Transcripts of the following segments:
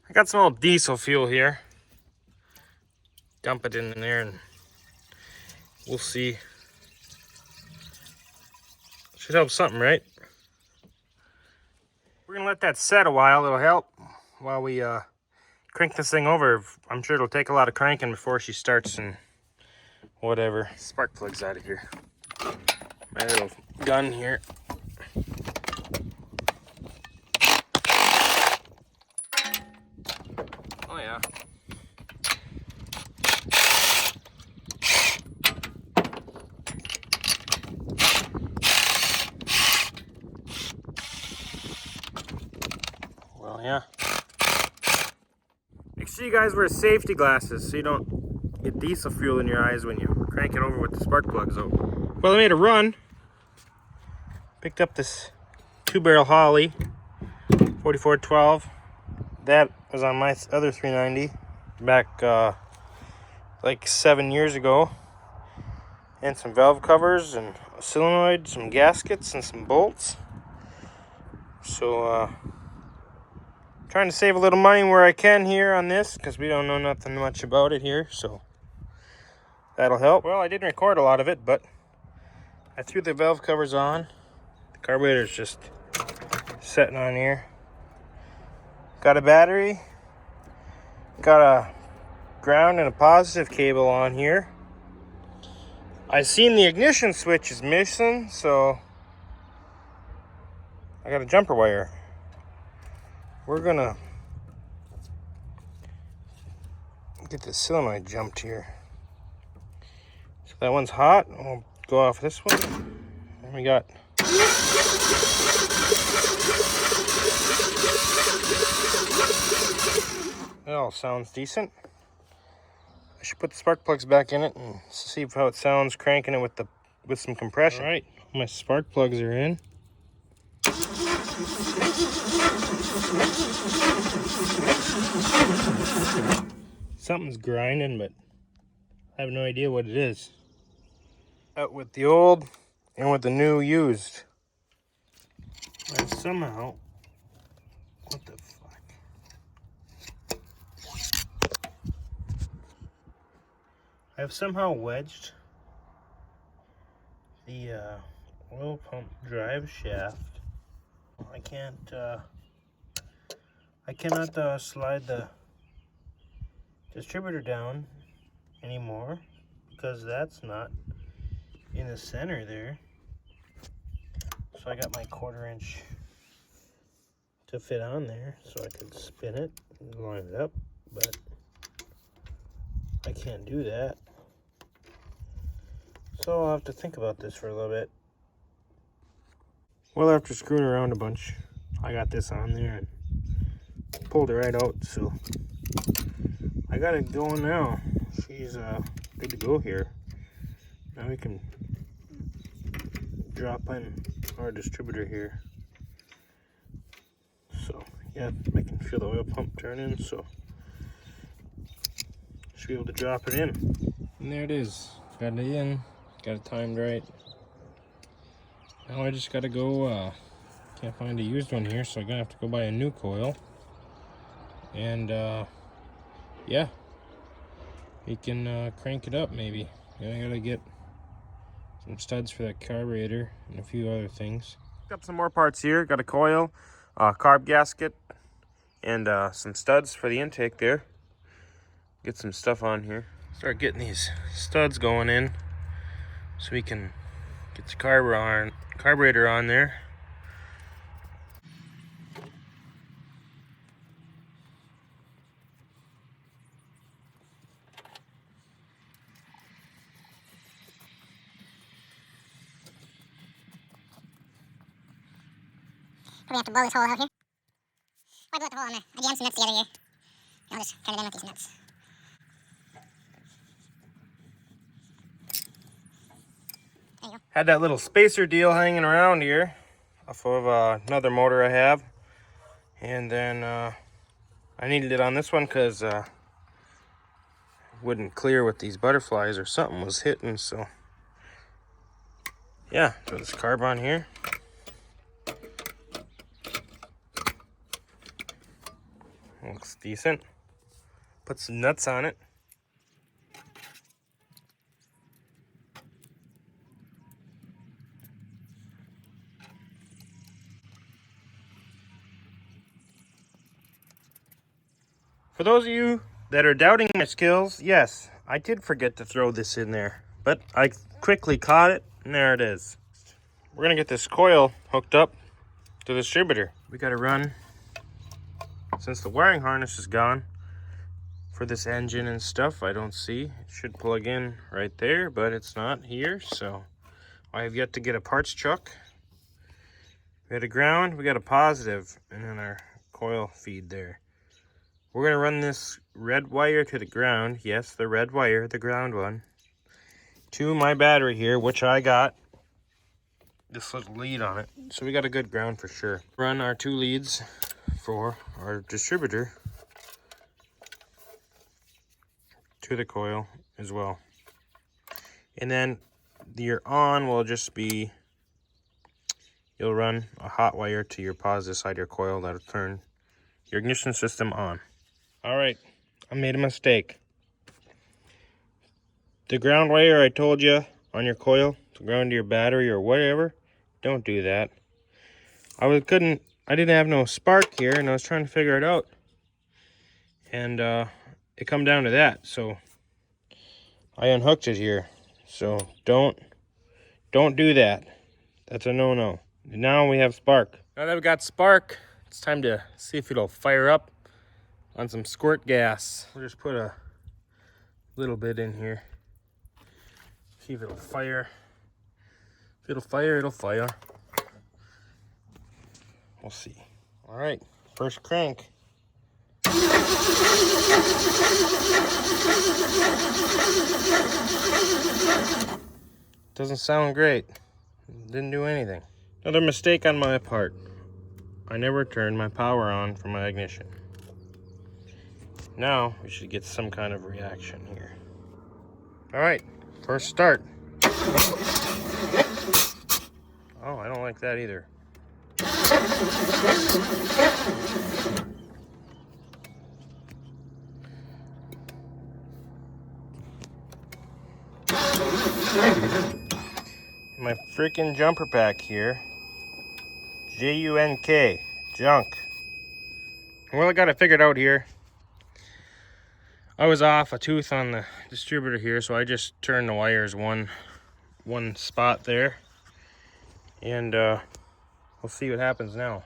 I got some old diesel fuel here. Dump it in there and we'll see. Should help something, right? We're gonna let that set a while. It'll help while we crank this thing over. I'm sure it'll take a lot of cranking before she starts and whatever. Spark plugs out of here. My little gun here. Oh yeah. Well, yeah. Make sure you guys wear safety glasses so you don't get diesel fuel in your eyes when you crank it over with the spark plugs open. Well, I made a run. Picked up this 2-barrel Holly 4412. That was on my other 390 back like 7 years ago. And some valve covers and a solenoid, some gaskets and some bolts. So trying to save a little money where I can here on this because we don't know nothing much about it here, so that'll help. Well, I didn't record a lot of it, but I threw the valve covers on. The carburetor's just sitting on here. Got a battery, got a ground and a positive cable on here. I seen the ignition switch is missing, so I got a jumper wire. We're gonna get the solenoid jumped here. So that one's hot. We'll go off this one. And we got that all sounds decent. I should put the spark plugs back in it and see how it sounds cranking it with some compression. All right, my spark plugs are in. Something's grinding, but I have no idea what it is. Out with the old and with the new used. And somehow, what the fuck? I've somehow wedged the oil pump drive shaft. I cannot slide the distributor down anymore because that's not in the center there. So I got my 1/4 inch to fit on there so I could spin it and line it up, but I can't do that. So I'll have to think about this for a little bit. Well, after screwing around a bunch, I got this on there and pulled it right out, so I got it going now. She's good to go here. Now we can drop in our distributor here. So yeah, I can feel the oil pump turning, so should be able to drop it in. And there it is. Got it in, got it timed right. Now I just gotta go, can't find a used one here, so I'm gonna have to go buy a new coil. And yeah, we can crank it up maybe. And I gotta get some studs for that carburetor and a few other things. Got some more parts here. Got a coil, carb gasket, and some studs for the intake there. Get some stuff on here. Start getting these studs going in so we can get the carburetor on there. Probably have to blow this hole out here. I blew out the hole on there. I jammed some nuts together here. And I'll just turn it in with these nuts. There you go. Had that little spacer deal hanging around here off of another motor I have. And then I needed it on this one because it wouldn't clear with these butterflies or something was hitting. So yeah, throw this carb on here. Looks decent. Put some nuts on it. For those of you that are doubting my skills, yes, I did forget to throw this in there, but I quickly caught it, and there it is. We're gonna get this coil hooked up to the distributor. We gotta run, since the wiring harness is gone for this engine and stuff, I don't see. It should plug in right there, but it's not here, so I have yet to get a parts truck. We got a ground, we got a positive, and then our coil feed there. We're going to run this red wire to the ground. Yes, the red wire, the ground one. To my battery here, which I got this little lead on it. So we got a good ground for sure. Run our 2 leads for our distributor to the coil as well. And then your on will just be, you'll run a hot wire to your positive side of your coil. That'll turn your ignition system on. All right, I made a mistake. The ground wire I told you on your coil to ground to your battery or whatever, don't do that. I didn't have no spark here, and I was trying to figure it out, and it come down to that. So I unhooked it here. So don't do that. That's a no-no. Now we have spark. Now that we got spark, it's time to see if it'll fire up on some squirt gas. We'll just put a little bit in here. See if it'll fire. If it'll fire, it'll fire. We'll see. All right, first crank. Doesn't sound great. Didn't do anything. Another mistake on my part. I never turned my power on for my ignition. Now we should get some kind of reaction here. All right, first start. Oh, I don't like that either. My freaking jumper pack here. J-U-N-K, junk. Well, I got it figured out here. I was off a tooth on the distributor here, so I just turned the wires one spot there, and we'll see what happens now.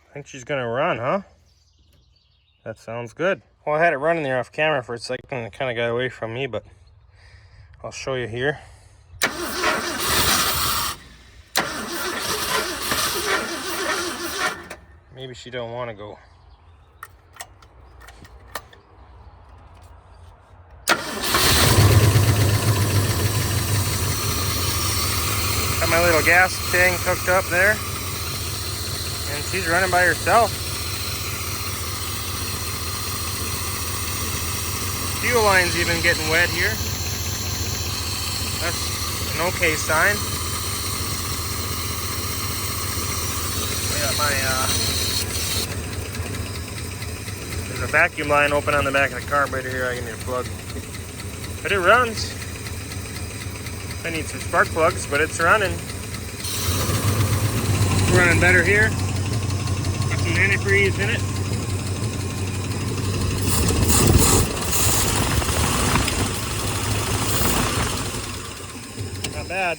I think she's gonna run, huh? That sounds good. Well, I had it running there off camera for a second and it kind of got away from me, but I'll show you here. Maybe she don't want to go. Got my little gas tank hooked up there, and she's running by herself. Fuel line's even getting wet here. That's an okay sign. I got my there's a vacuum line open on the back of the carburetor here. I need a plug, but it runs. I need some spark plugs, but it's running. It's running better here. Got some antifreeze in it. Not bad.